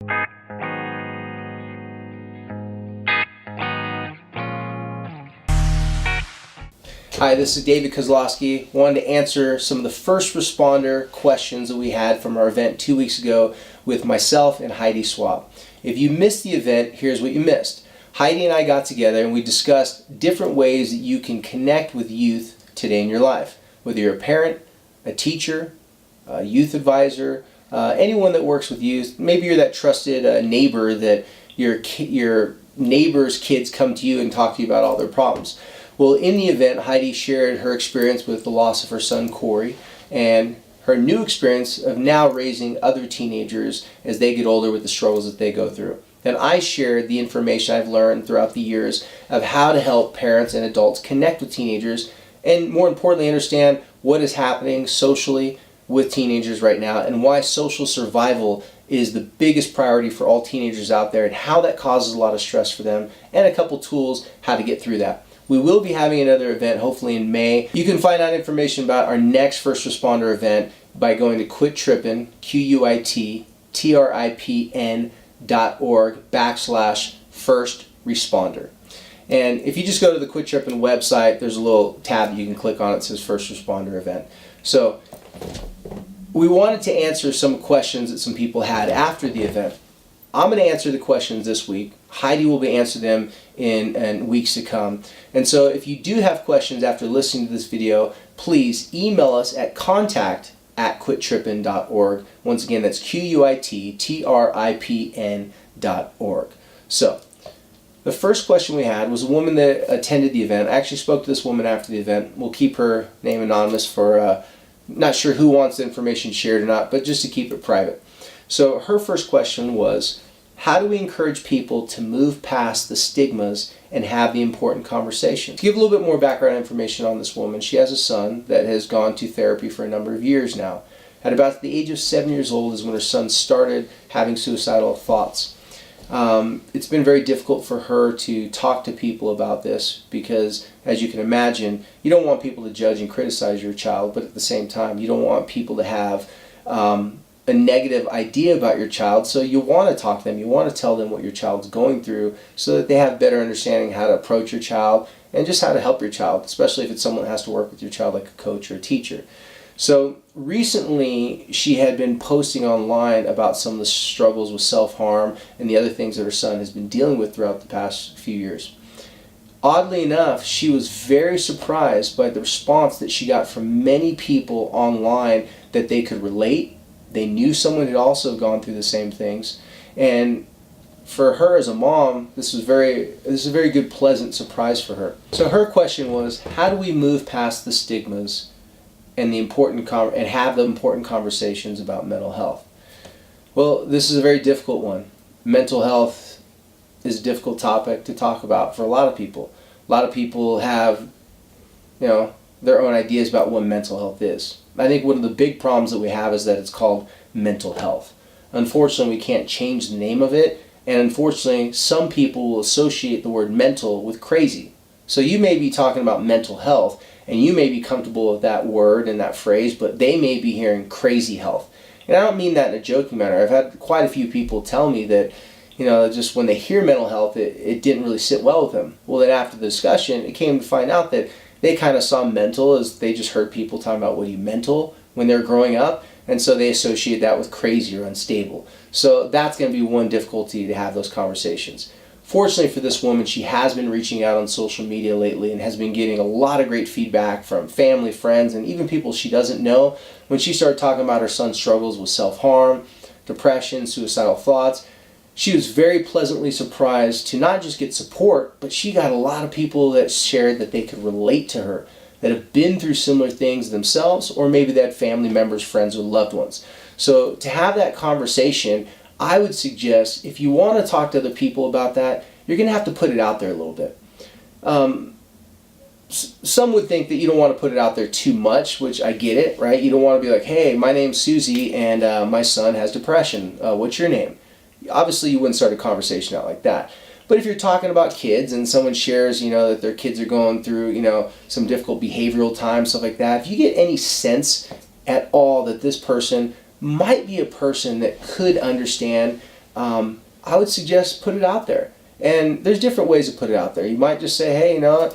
Hi, this is David Kozlowski. Wanted to answer some of the first responder questions that we had from our event 2 weeks ago with myself and Heidi Swab. If you missed the event, here's what you missed. Heidi and I got together and we discussed different ways that you can connect with youth today in your life. Whether you're a parent, a teacher, a youth advisor, anyone that works with youth. Maybe you're that trusted neighbor that your neighbor's kids come to you and talk to you about all their problems. Well, in the event, Heidi shared her experience with the loss of her son, Corey, and her new experience of now raising other teenagers as they get older with the struggles that they go through. And I shared the information I've learned throughout the years of how to help parents and adults connect with teenagers and, more importantly, understand what is happening socially with teenagers right now and why social survival is the biggest priority for all teenagers out there and how that causes a lot of stress for them, and a couple tools how to get through that. We will be having another event hopefully in May. You can find out information about our next first responder event by going to quittrippin, quittrippin.org/first responder. And if you just go to the Quit Trippin website, there's a little tab that you can click on. It says first responder event. So we wanted to answer some questions that some people had after the event. I'm going to answer the questions this week. Heidi will be answering them in weeks to come. And so if you do have questions after listening to this video, please email us at contact@quittrippin.org. Once again, that's quittrippin.org. So the first question we had was a woman that attended the event. I actually spoke to this woman after the event. We'll keep her name anonymous for not sure who wants the information shared or not, but just to keep it private. So her first question was, how do we encourage people to move past the stigmas and have the important conversations? To give a little bit more background information on this woman, she has a son that has gone to therapy for a number of years now. At about the age of 7 years old is when her son started having suicidal thoughts. It's been very difficult for her to talk to people about this because, as you can imagine, you don't want people to judge and criticize your child, but at the same time, you don't want people to have a negative idea about your child, so you want to talk to them, you want to tell them what your child's going through so that they have better understanding how to approach your child and just how to help your child, especially if it's someone that has to work with your child like a coach or a teacher. So recently she had been posting online about some of the struggles with self-harm and the other things that her son has been dealing with throughout the past few years. Oddly enough, she was very surprised by the response that she got from many people online that they could relate. They knew someone had also gone through the same things, and for her as a mom, this is a very good, pleasant surprise for her. So her question was, how do we move past the stigmas and have the important conversations about mental health? Well, this is a very difficult one. Mental health is a difficult topic to talk about for a lot of people. A lot of people have, their own ideas about what mental health is. I think one of the big problems that we have is that it's called mental health. Unfortunately, we can't change the name of it, and unfortunately, some people will associate the word mental with crazy. So you may be talking about mental health, and you may be comfortable with that word and that phrase, but they may be hearing crazy health. And I don't mean that in a joking manner. I've had quite a few people tell me that, just when they hear mental health, it didn't really sit well with them. Well, then after the discussion, it came to find out that they kind of saw mental as they just heard people talking about, what are you, mental, when they're growing up, and so they associate that with crazy or unstable. So that's going to be one difficulty to have those conversations. Fortunately for this woman, she has been reaching out on social media lately and has been getting a lot of great feedback from family, friends, and even people she doesn't know. When she started talking about her son's struggles with self-harm, depression, suicidal thoughts, she was very pleasantly surprised to not just get support, but she got a lot of people that shared that they could relate to her, that have been through similar things themselves, or maybe they had family members, friends, or loved ones. So to have that conversation, I would suggest, if you want to talk to other people about that, you're going to have to put it out there a little bit. Some would think that you don't want to put it out there too much, which I get it, right? You don't want to be like, hey, my name's Susie and my son has depression. What's your name? Obviously, you wouldn't start a conversation out like that. But if you're talking about kids and someone shares, that their kids are going through, some difficult behavioral times, stuff like that, if you get any sense at all that this person might be a person that could understand I would suggest put it out there. And there's different ways to put it out there. You might just say, hey, you know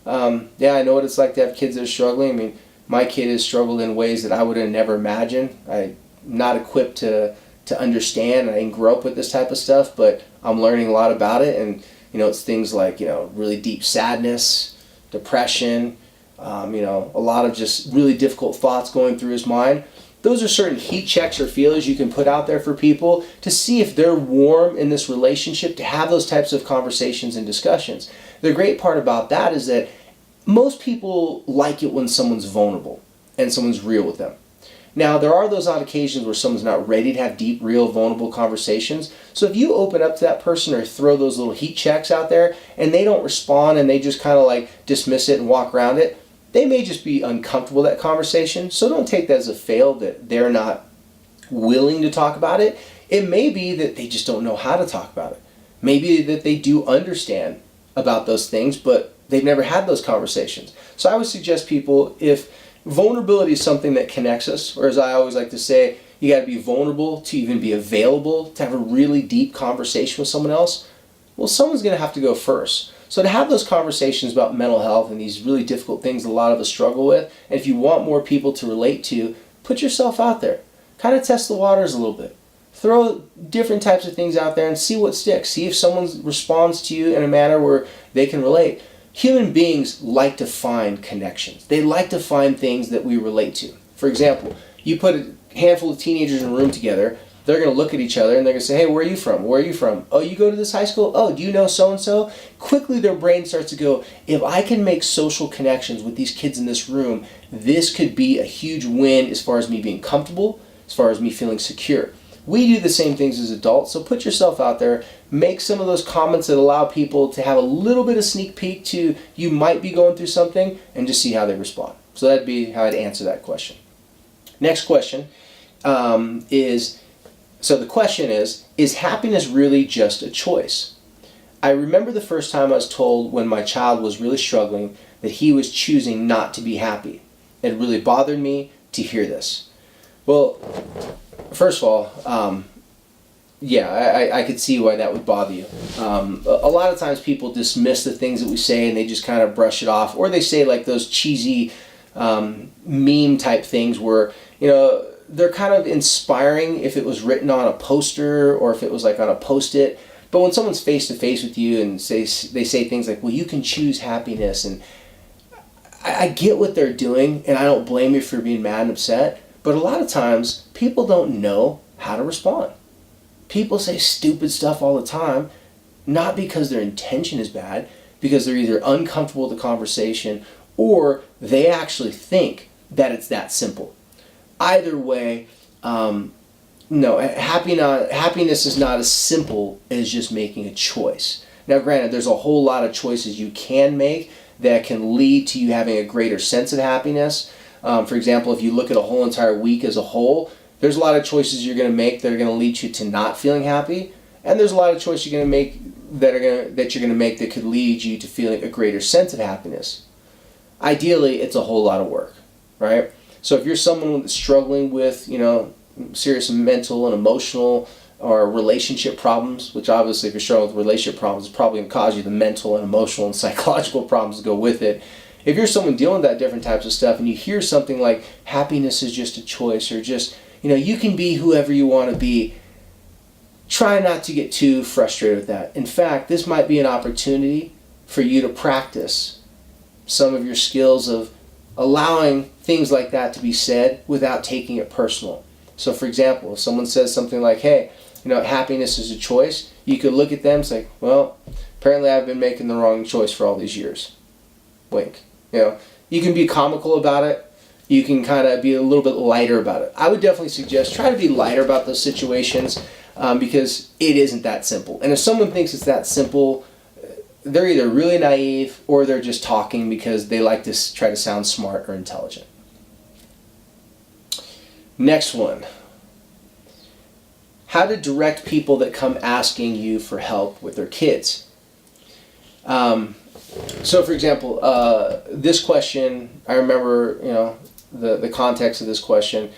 what? Yeah, I know what it's like to have kids that are struggling. I mean, my kid has struggled in ways that I would have never imagined. I'm not equipped to understand. I didn't grow up with this type of stuff, but I'm learning a lot about it. And, you know, it's things like, you know, really deep sadness, depression, you know, a lot of just really difficult thoughts going through his mind. Those are certain heat checks or feelers you can put out there for people to see if they're warm in this relationship, to have those types of conversations and discussions. The great part about that is that most people like it when someone's vulnerable and someone's real with them. Now, there are those odd occasions where someone's not ready to have deep, real, vulnerable conversations. So if you open up to that person or throw those little heat checks out there and they don't respond and they just kind of like dismiss it and walk around it, they may just be uncomfortable with that conversation. So don't take that as a fail that they're not willing to talk about it. It may be that they just don't know how to talk about it. Maybe that they do understand about those things, but they've never had those conversations. So I would suggest people, if vulnerability is something that connects us, or as I always like to say, you got to be vulnerable to even be available to have a really deep conversation with someone else. Well, someone's going to have to go first. So to have those conversations about mental health and these really difficult things that a lot of us struggle with, and if you want more people to relate to, put yourself out there. Kind of test the waters a little bit. Throw different types of things out there and see what sticks. See if someone responds to you in a manner where they can relate. Human beings like to find connections. They like to find things that we relate to. For example, you put a handful of teenagers in a room together, they're going to look at each other and they're going to say, hey, where are you from? Where are you from? Oh, you go to this high school? Oh, do you know so-and-so? Quickly their brain starts to go, if I can make social connections with these kids in this room, this could be a huge win as far as me being comfortable, as far as me feeling secure. We do the same things as adults, so put yourself out there, make some of those comments that allow people to have a little bit of sneak peek to you might be going through something, and just see how they respond. So that'd be how I'd answer that question. Next question so the question is happiness really just a choice? I remember the first time I was told when my child was really struggling that he was choosing not to be happy. It really bothered me to hear this. Well, first of all, yeah, I could see why that would bother you. A lot of times people dismiss the things that we say and they just kind of brush it off, or they say like those cheesy meme type things where, you know, they're kind of inspiring if it was written on a poster or if it was like on a post-it. But when someone's face to face with you and they say things like, well, you can choose happiness, and I get what they're doing and I don't blame you for being mad and upset, but a lot of times people don't know how to respond. People say stupid stuff all the time, not because their intention is bad, because they're either uncomfortable with the conversation or they actually think that it's that simple. Either way, no, happiness is not as simple as just making a choice. Now, granted, there's a whole lot of choices you can make that can lead to you having a greater sense of happiness. For example, if you look at a whole entire week as a whole, there's a lot of choices you're going to make that are going to lead you to not feeling happy, and there's a lot of choices you're going to make that you're going to make that could lead you to feeling a greater sense of happiness. Ideally, it's a whole lot of work, right? So if you're someone that's struggling with, you know, serious mental and emotional or relationship problems, which obviously if you're struggling with relationship problems, it's probably going to cause you the mental and emotional and psychological problems to go with it. If you're someone dealing with that different types of stuff and you hear something like happiness is just a choice, or just, you know, you can be whoever you want to be, try not to get too frustrated with that. In fact, this might be an opportunity for you to practice some of your skills of allowing things like that to be said without taking it personal. So for example, if someone says something like, hey, you know, happiness is a choice, you could look at them and say, well, apparently I've been making the wrong choice for all these years. Wink. You know, you can be comical about it. You can kind of be a little bit lighter about it. I would definitely suggest try to be lighter about those situations because it isn't that simple. And if someone thinks it's that simple, they're either really naive or they're just talking because they like to try to sound smart or intelligent. Next one. How to direct people that come asking you for help with their kids. So for example, this question, I remember, the context of this question.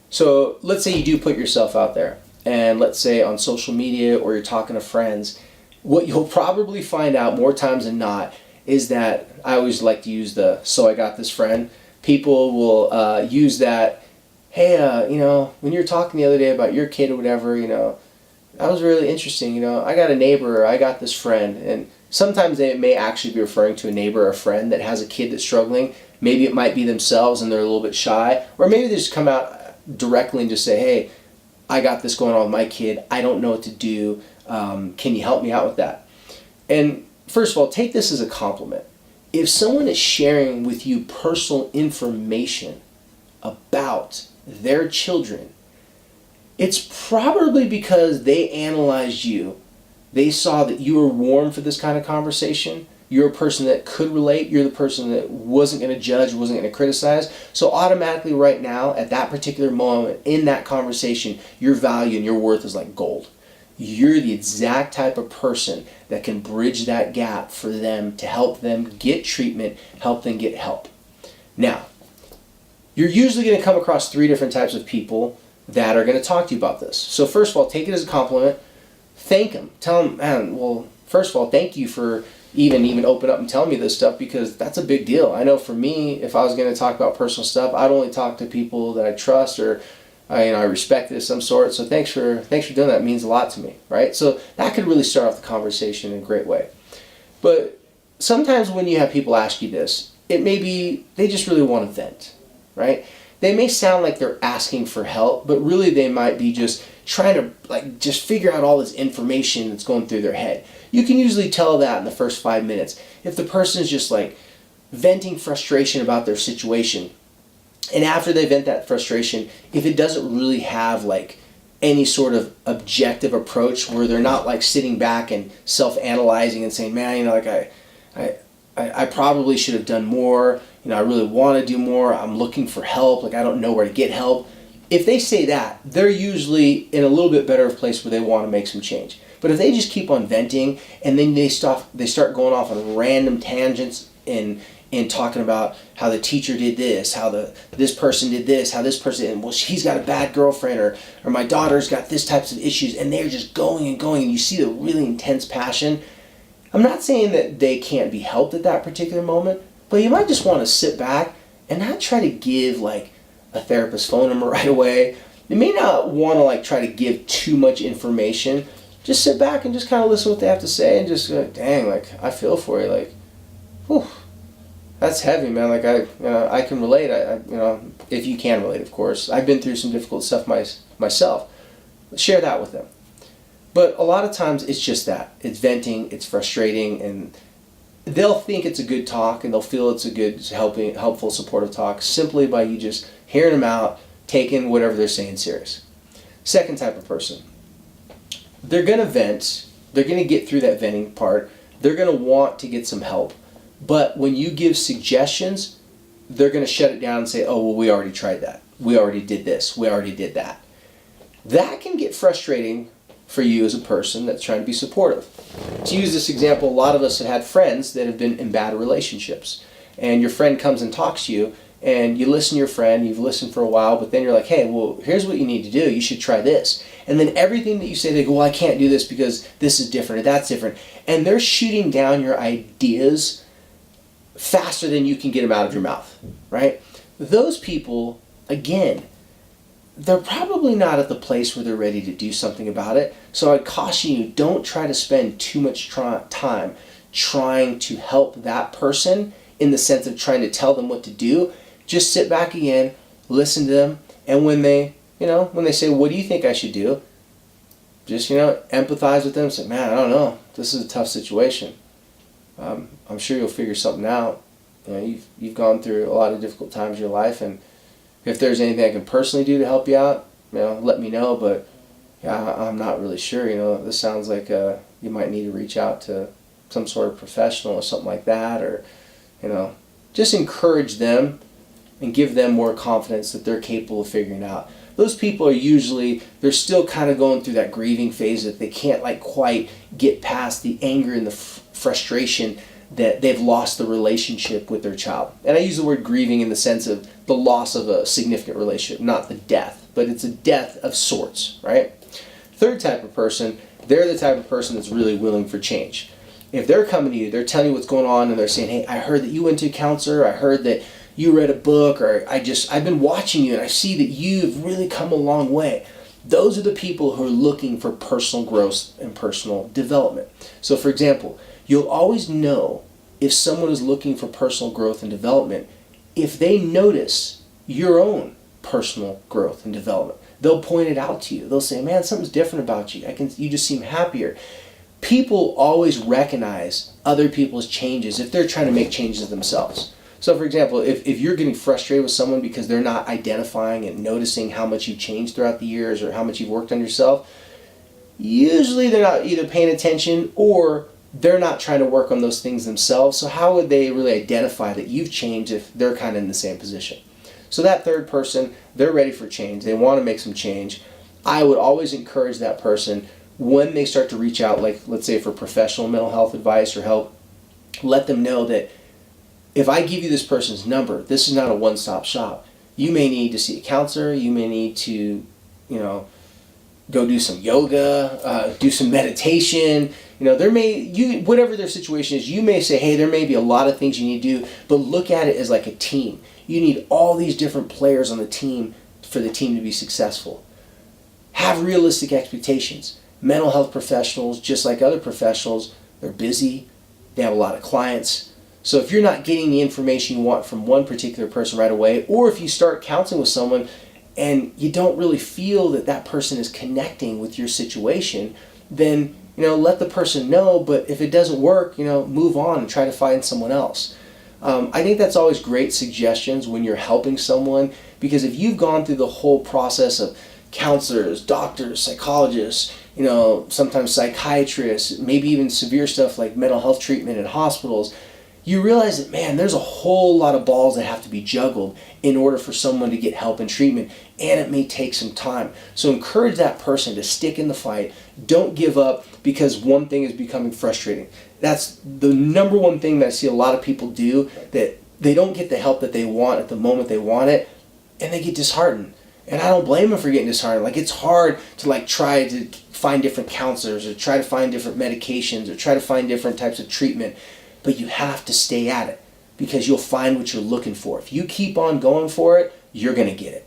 So let's say you do put yourself out there and let's say on social media or you're talking to friends, what you'll probably find out more times than not is that, I always like to use the "so I got this friend." People will use that, "Hey, when you were talking the other day about your kid or whatever, that was really interesting. I got a neighbor, or I got this friend." And sometimes they may actually be referring to a neighbor or a friend that has a kid that's struggling. Maybe it might be themselves and they're a little bit shy, or maybe they just come out directly and just say, "Hey, I got this going on with my kid. I don't know what to do. Can you help me out with that?" And first of all, take this as a compliment. If someone is sharing with you personal information about their children, it's probably because they analyzed you. They saw that you were warm for this kind of conversation. You're a person that could relate. You're the person that wasn't going to judge, wasn't going to criticize. So automatically right now, at that particular moment, in that conversation, your value and your worth is like gold. You're the exact type of person that can bridge that gap for them, to help them get treatment, help them get help. Now, you're usually going to come across 3 different types of people that are going to talk to you about this. So first of all, take it as a compliment. Thank them. Tell them, "Man, well, first of all, thank you for even open up and tell me this stuff, because that's a big deal. I know for me, if I was going to talk about personal stuff, I'd only talk to people that I trust or I respect of some sort. So thanks for doing that. It means a lot to me," right? So that could really start off the conversation in a great way. But sometimes when you have people ask you this, it may be they just really want to vent, right? They may sound like they're asking for help, but really they might be just trying to just figure out all this information that's going through their head. You can usually tell that in the first 5 minutes. If the person is just venting frustration about their situation, and after they vent that frustration, if it doesn't really have any sort of objective approach, where they're not sitting back and self-analyzing and saying, "Man, I probably should have done more. I really want to do more. I'm looking for help. I don't know where to get help." If they say that, they're usually in a little bit better place where they want to make some change. But if they just keep on venting and then they start going off on random tangents and talking about how the teacher did this, how this person did this, how this person, and well, he's got a bad girlfriend, or my daughter's got this types of issues, and they're just going and going, and you see the really intense passion. I'm not saying that they can't be helped at that particular moment, but you might just want to sit back and not try to give a therapist's phone number right away. You may not want to try to give too much information. Just sit back and just kind of listen to what they have to say, and just go, "Dang, I feel for you. Whew, that's heavy, man. I can relate. If you can relate, of course. I've been through some difficult stuff myself. Share that with them." But a lot of times it's just that. It's venting, it's frustrating, and they'll think it's a good talk, and they'll feel it's a good, helpful, supportive talk simply by you just hearing them out, taking whatever they're saying serious. Second type of person. They're going to vent. They're going to get through that venting part. They're going to want to get some help. But when you give suggestions, they're going to shut it down and say, "Oh, well, we already tried that. We already did this. We already did that." That can get frustrating for you as a person that's trying to be supportive. To use this example, a lot of us have had friends that have been in bad relationships. And your friend comes and talks to you, and you listen to your friend, you've listened for a while, but then you're like, "Hey, well, here's what you need to do. You should try this." And then everything that you say, they go, "Well, I can't do this because this is different or that's different." And they're shooting down your ideas faster than you can get them out of your mouth, right? Those people, again, they're probably not at the place where they're ready to do something about it. So I'd caution you, don't try to spend too much time trying to help that person in the sense of trying to tell them what to do. Just sit back again, listen to them, and when they say, "What do you think I should do?" Just, empathize with them and say, "Man, I don't know. This is a tough situation. I'm sure you'll figure something out. You've gone through a lot of difficult times in your life, and if there's anything I can personally do to help you out, let me know. But yeah, I'm not really sure. This sounds like you might need to reach out to some sort of professional or something like that, or just encourage them and give them more confidence that they're capable of figuring out." Those people are usually, they're still kind of going through that grieving phase that they can't quite get past the anger and the frustration that they've lost the relationship with their child. And I use the word grieving in the sense of the loss of a significant relationship, not the death, but it's a death of sorts, right? Third type of person, they're the type of person that's really willing for change. If they're coming to you, they're telling you what's going on, and they're saying, hey, I heard that you went to a counselor, I heard that you read a book, or I've been watching you and I see that you've really come a long way. Those are the people who are looking for personal growth and personal development. So for example, you'll always know if someone is looking for personal growth and development if they notice your own personal growth and development. They'll point it out to you. They'll say, man, something's different about you. You just seem happier. People always recognize other people's changes if they're trying to make changes themselves. So for example, if you're getting frustrated with someone because they're not identifying and noticing how much you've changed throughout the years or how much you've worked on yourself, usually they're not either paying attention or they're not trying to work on those things themselves. So how would they really identify that you've changed if they're kind of in the same position? So that third person, they're ready for change. They want to make some change. I would always encourage that person when they start to reach out, like let's say for professional mental health advice or help, let them know that if I give you this person's number, this is not a one-stop shop. You may need to see a counselor. You may need to, go do some yoga, do some meditation. Whatever their situation is, you may say, hey, there may be a lot of things you need to do, but look at it as like a team. You need all these different players on the team for the team to be successful. Have realistic expectations. Mental health professionals, just like other professionals, they're busy. They have a lot of clients. So if you're not getting the information you want from one particular person right away, or if you start counseling with someone and you don't really feel that that person is connecting with your situation, then let the person know. But if it doesn't work, move on and try to find someone else. I think that's always great suggestions when you're helping someone, because if you've gone through the whole process of counselors, doctors, psychologists, sometimes psychiatrists, maybe even severe stuff like mental health treatment in hospitals, you realize that, man, there's a whole lot of balls that have to be juggled in order for someone to get help and treatment, and it may take some time. So encourage that person to stick in the fight. Don't give up because one thing is becoming frustrating. That's the number one thing that I see a lot of people do, that they don't get the help that they want at the moment they want it, and they get disheartened. And I don't blame them for getting disheartened. It's hard to try to find different counselors or try to find different medications or try to find different types of treatment. But you have to stay at it because you'll find what you're looking for. If you keep on going for it, you're going to get it.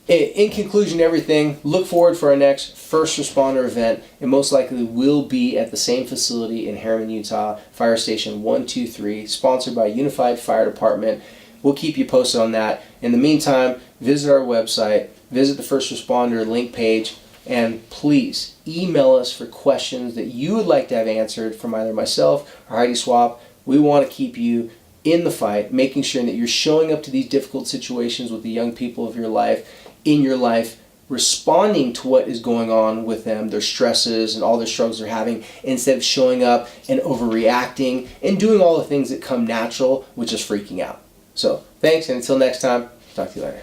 In conclusion, everything, look forward for our next first responder event. It most likely will be at the same facility in Harriman, Utah, Fire Station 123, sponsored by Unified Fire Department. We'll keep you posted on that. In the meantime, visit our website, visit the first responder link page, and please email us for questions that you would like to have answered from either myself or Heidi Swap. We want to keep you in the fight, making sure that you're showing up to these difficult situations with the young people of your life, in your life, responding to what is going on with them, their stresses and all their struggles they're having, instead of showing up and overreacting and doing all the things that come natural, which is freaking out. So thanks, and until next time, talk to you later.